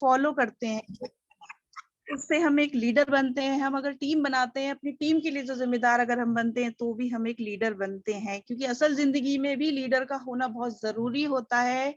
Follow करते हैं, उससे हम एक लीडर बनते हैं। हम अगर टीम बनाते हैं, अपनी टीम के लिए जो जिम्मेदार अगर हम बनते हैं, तो भी हम एक लीडर बनते हैं, क्योंकि असल जिंदगी में भी लीडर का होना बहुत जरूरी होता है।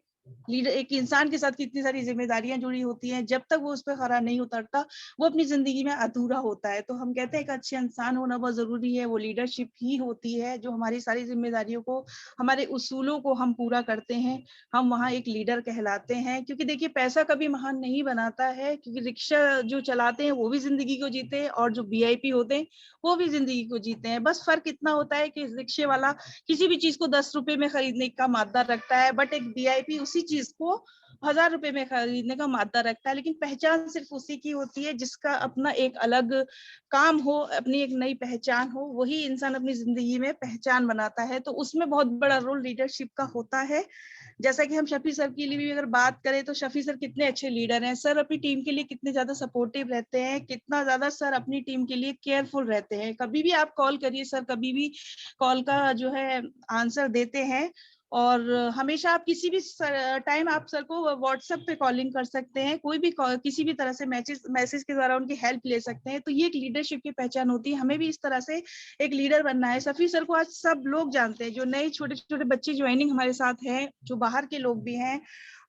लीडर, एक इंसान के साथ कितनी सारी जिम्मेदारियां जुड़ी होती हैं, जब तक वो उस पर खरा नहीं उतरता, वो अपनी जिंदगी में अधूरा होता है। तो हम कहते हैं एक अच्छे इंसान होना बहुत जरूरी है। वो लीडरशिप ही होती है जो हमारी सारी जिम्मेदारियों को, हमारे उसूलों को हम पूरा करते हैं, हम वहाँ एक लीडर कहलाते हैं। क्योंकि देखिए, पैसा कभी महान नहीं बनाता है, क्योंकि रिक्शा जो चलाते हैं वो भी जिंदगी को जीते हैं, और जो वीआईपी होते हैं वो भी जिंदगी को जीते हैं। बस फर्क इतना होता है कि रिक्शे वाला किसी भी चीज को 10 रुपए में खरीदने का मादा रखता है, बट एक वीआईपी उसी चीज को 1000 रुपए में खरीदने का मादा रखता है। लेकिन पहचान सिर्फ उसी की होती है जिसका अपना एक अलग काम हो, अपनी एक नई पहचान हो। वही इंसान अपनी जिंदगी में पहचान बनाता है। तो उसमें बहुत बड़ा रोल लीडरशिप का होता है। जैसा कि हम शफी सर के लिए भी अगर बात करें, तो शफी सर कितने अच्छे लीडर हैं। सर अपनी टीम के लिए कितने ज्यादा सपोर्टिव रहते हैं, कितना ज्यादा सर अपनी टीम के लिए केयरफुल रहते हैं। कभी भी आप कॉल करिए, सर कभी भी कॉल का जो है आंसर देते हैं। और हमेशा आप किसी भी टाइम आप सर को व्हाट्सएप पे कॉलिंग कर सकते हैं, कोई भी किसी भी तरह से मैसेज के द्वारा उनकी हेल्प ले सकते हैं। तो ये एक लीडरशिप की पहचान होती है। हमें भी इस तरह से एक लीडर बनना है। शफी सर को आज सब लोग जानते हैं, जो नए छोटे छोटे बच्चे ज्वाइनिंग हमारे साथ हैं, जो बाहर के लोग भी हैं।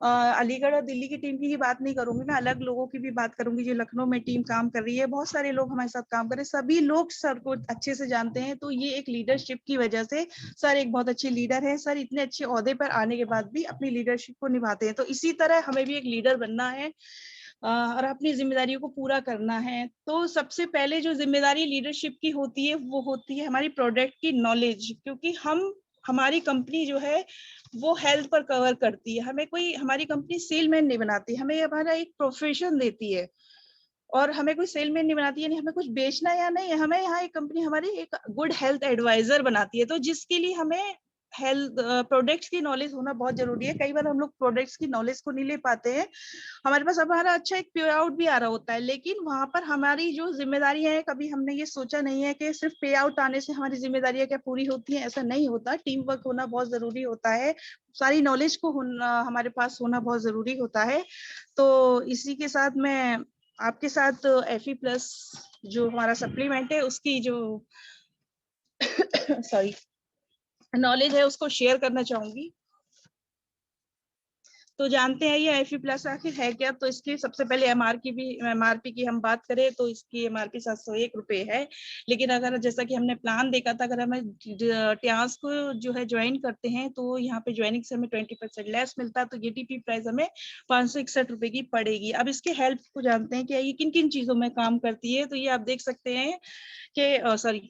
अलीगढ़ और दिल्ली की टीम की ही बात नहीं करूंगी मैं, अलग लोगों की भी बात करूंगी जो लखनऊ में टीम काम कर रही है। बहुत सारे लोग हमारे साथ काम कर रहे हैं, सभी लोग सर को अच्छे से जानते हैं। तो ये एक लीडरशिप की वजह से सर एक बहुत अच्छे लीडर है। सर इतने अच्छे ओहदे पर आने के बाद भी अपनी लीडरशिप को निभाते हैं। तो इसी तरह हमें भी एक लीडर बनना है और अपनी जिम्मेदारियों को पूरा करना है। तो सबसे पहले जो जिम्मेदारी लीडरशिप की होती है, वो होती है हमारी प्रोडक्ट की नॉलेज। क्योंकि हमारी कंपनी जो है वो हेल्थ पर कवर करती है। हमें कोई, हमारी कंपनी सेलमैन नहीं बनाती, हमें हमारा एक प्रोफेशन देती है। और हमें कोई सेलमैन नहीं बनाती, यानी हमें कुछ बेचना या नहीं, हमें यहाँ एक कंपनी हमारी एक गुड हेल्थ एडवाइजर बनाती है। तो जिसके लिए हमें हेल्थ प्रोडक्ट्स की नॉलेज होना बहुत जरूरी है। कई बार हम लोग प्रोडक्ट्स की नॉलेज को नहीं ले पाते हैं। हमारे पास हमारा अच्छा एक पे आउट भी आ रहा होता है, लेकिन वहां पर हमारी जो जिम्मेदारी है, कभी हमने ये सोचा नहीं है कि सिर्फ पे आउट आने से हमारी जिम्मेदारियां क्या पूरी होती हैं। ऐसा नहीं होता। टीम वर्क होना बहुत जरूरी होता है, सारी नॉलेज को हमारे पास होना बहुत जरूरी होता है। तो इसी के साथ मैं आपके साथ FE+ जो हमारा सप्लीमेंट है, उसकी जो सॉरी नॉलेज है उसको शेयर करना चाहूंगी। तो जानते हैं ये FE+ आखिर है क्या। तो इसकी सबसे पहले MRP की हम बात करें तो इसकी MRP 701 रुपए है। लेकिन अगर जैसा कि हमने प्लान देखा था, अगर हमें ट्यास को जो है ज्वाइन करते हैं, तो यहाँ पे ज्वाइनिंग से हमें 20% लेस मिलता है। तो ये TP प्राइस हमें 561 रुपए की पड़ेगी। अब इसके हेल्प को जानते हैं कि ये किन किन चीजों में काम करती है। तो ये आप देख सकते हैं कि सॉरी,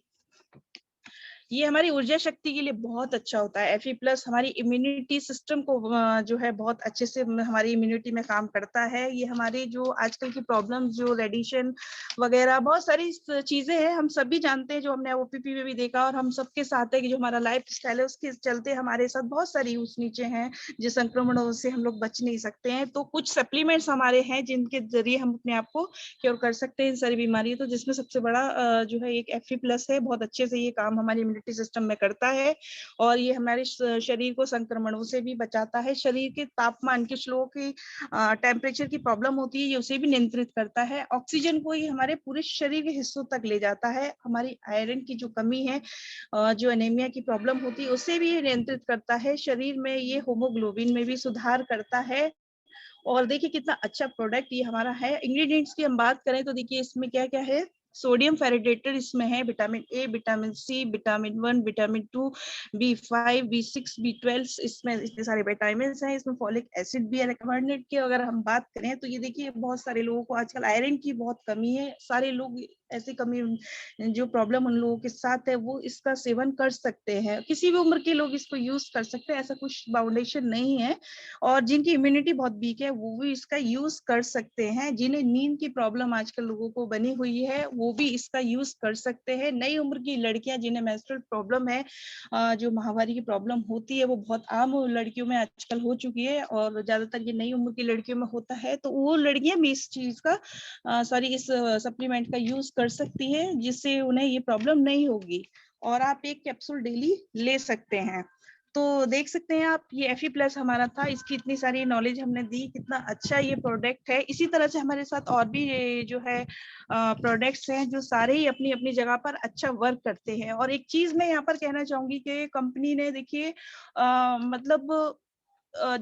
ये हमारी ऊर्जा शक्ति के लिए बहुत अच्छा होता है। FE+ हमारी इम्यूनिटी सिस्टम को जो है बहुत अच्छे से हमारी इम्यूनिटी में काम करता है। ये हमारी जो आजकल की प्रॉब्लम्स, जो रेडिएशन वगैरह, बहुत सारी चीजें हैं, हम सभी जानते हैं, जो हमने OPP में भी देखा और हम सबके साथ है कि जो हमारा लाइफ स्टाइल है उसके चलते हमारे साथ बहुत सारी ऊंच नीचे हैं, जिस संक्रमणों से हम लोग बच नहीं सकते हैं। तो कुछ सप्लीमेंट्स हमारे हैं जिनके जरिए हम अपने आप को क्योर कर सकते हैं इन सारी बीमारियों। तो जिसमें सबसे बड़ा जो है एक FE+ है। बहुत अच्छे से ये काम हमारी इम्यूनिटी सिस्टम में करता है, और ये हमारे शरीर को संक्रमणों से भी बचाता है। शरीर के तापमान, कुछ लोगों की टेम्परेचर की प्रॉब्लम होती है, ये उसे भी नियंत्रित करता है। ऑक्सीजन को ये हमारे पूरे शरीर के हिस्सों तक ले जाता है। हमारी आयरन की जो कमी है, जो एनीमिया की प्रॉब्लम होती है, उसे भी ये नियंत्रित करता है। शरीर में ये हीमोग्लोबिन में भी सुधार करता है। और देखिए कितना अच्छा प्रोडक्ट ये हमारा है। इंग्रेडिएंट्स की हम बात करें तो देखिए इसमें क्या क्या है। सोडियम फेरिडेटर इसमें है, vitamin A, vitamin C, vitamin 1, vitamin 2, B5, B6, B12, इसमें इतने सारे विटामिन हैं। इसमें फॉलिक एसिड भी है। रिकमेंडेड की अगर हम बात करें तो ये देखिए, बहुत सारे लोगों को आजकल आयरन की बहुत कमी है। सारे लोग ऐसी कमी, जो प्रॉब्लम उन लोगों के साथ है, वो इसका सेवन कर सकते हैं। किसी भी उम्र के लोग इसको यूज कर सकते हैं, ऐसा कुछ बाउंडेशन नहीं है। और जिनकी इम्यूनिटी बहुत वीक है वो भी इसका यूज कर सकते हैं। जिन्हें नींद की प्रॉब्लम आजकल लोगों को बनी हुई है, वो भी इसका यूज कर सकते हैं। नई उम्र की लड़कियां जिन्हें मेंस्ट्रुअल प्रॉब्लम है, जो माहवारी की प्रॉब्लम होती है, वो बहुत आम लड़कियों में आजकल हो चुकी है, और ज्यादातर ये नई उम्र की लड़कियों में होता है। तो वो लड़कियां भी इस चीज का इस सप्लीमेंट का यूज कर सकती है, जिससे उन्हें ये प्रॉब्लम नहीं होगी। और आप एक कैप्सूल डेली ले सकते हैं। तो देख सकते हैं आप, ये FE+ हमारा था, इसकी इतनी सारी नॉलेज हमने दी, कितना अच्छा ये प्रोडक्ट है। इसी तरह से हमारे साथ और भी ये जो है प्रोडक्ट्स हैं जो सारे ही अपनी अपनी जगह पर अच्छा वर्क करते हैं। और एक चीज मैं यहाँ पर कहना चाहूंगी कि कंपनी ने देखिए मतलब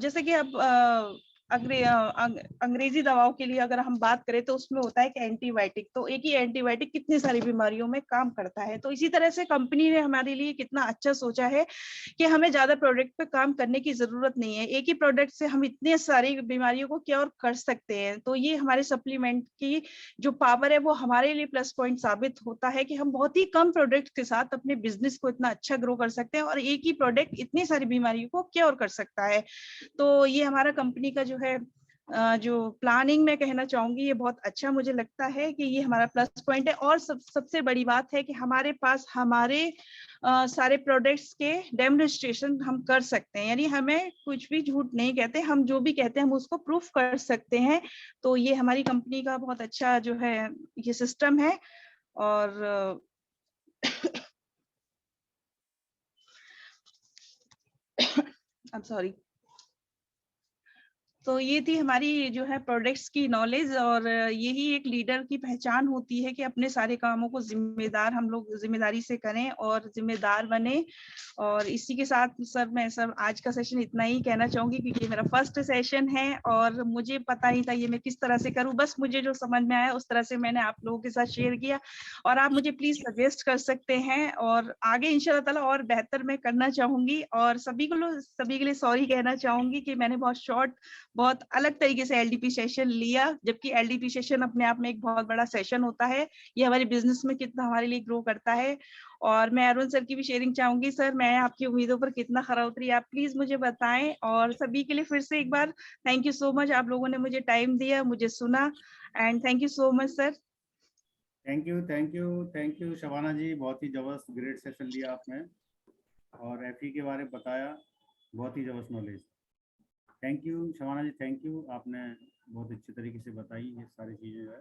जैसे कि अब अंग्रेजी दवाओं के लिए अगर हम बात करें तो उसमें होता है कि एंटीबायोटिक, तो एक ही एंटीबायोटिक कितनी सारी बीमारियों में काम करता है। तो इसी तरह से कंपनी ने हमारे लिए कितना अच्छा सोचा है कि हमें ज्यादा प्रोडक्ट पे काम करने की जरूरत नहीं है, एक ही प्रोडक्ट से हम इतने सारी बीमारियों को क्योर कर सकते हैं। तो ये हमारे सप्लीमेंट की जो पावर है वो हमारे लिए प्लस पॉइंट साबित होता है कि हम बहुत ही कम प्रोडक्ट के साथ अपने बिजनेस को इतना अच्छा ग्रो कर सकते हैं, और एक ही प्रोडक्ट इतनी सारी बीमारियों को क्योर कर सकता है। तो ये हमारा कंपनी का जो है जो प्लानिंग मैं कहना चाहूंगी, ये बहुत अच्छा मुझे लगता है कि ये हमारा प्लस पॉइंट है। और सबसे बड़ी बात है कि हमारे पास हमारे सारे प्रोडक्ट्स के डेमोन्स्ट्रेशन हम कर सकते हैं, यानी हमें कुछ भी झूठ नहीं कहते, हम जो भी कहते हैं हम उसको प्रूफ कर सकते हैं। तो ये हमारी कंपनी का बहुत अच्छा जो है ये सिस्टम है। और आई एम सॉरी। तो ये थी हमारी जो है प्रोडक्ट्स की नॉलेज, और यही एक लीडर की पहचान होती है कि अपने सारे कामों को हम लोग जिम्मेदारी से करें और जिम्मेदार बने। और इसी के साथ सर मैं सब आज का सेशन इतना ही कहना चाहूंगी, क्योंकि ये मेरा फर्स्ट सेशन है और मुझे पता नहीं था ये मैं किस तरह से करूं, बस मुझे जो समझ में आया उस तरह से मैंने आप लोगों के साथ शेयर किया। और आप मुझे प्लीज सजेस्ट कर सकते हैं, और आगे इंशाल्लाह ताला और बेहतर मैं करना चाहूंगी। और सभी के लिए सॉरी कहना चाहूंगी कि मैंने बहुत अलग तरीके से LDP सेशन लिया, जबकि LDP सेशन अपने आप में एक बहुत बड़ा सेशन होता है। ये हमारे बिजनेस में कितना हमारे लिए ग्रो करता है। और मैं अरुण सर की भी शेयरिंग चाहूंगी। सर, मैं आपकी उम्मीदों पर कितना खरा उतरी, आप प्लीज मुझे बताएं। और सभी के लिए फिर से एक बार थैंक यू सो मच, आप लोगों ने मुझे टाइम दिया, मुझे सुना, and thank you so much sir. Thank you, thank you, thank you Shabana ji, बहुत ही जबरदस्त ग्रेट सेशन लिया आपने और FE के बारे में बताया, बहुत ही जबरदस्त knowledge. Thank you Shabana ji, thank you, आपने बहुत अच्छे तरीके से बताई ये सारी चीज़ें जो है।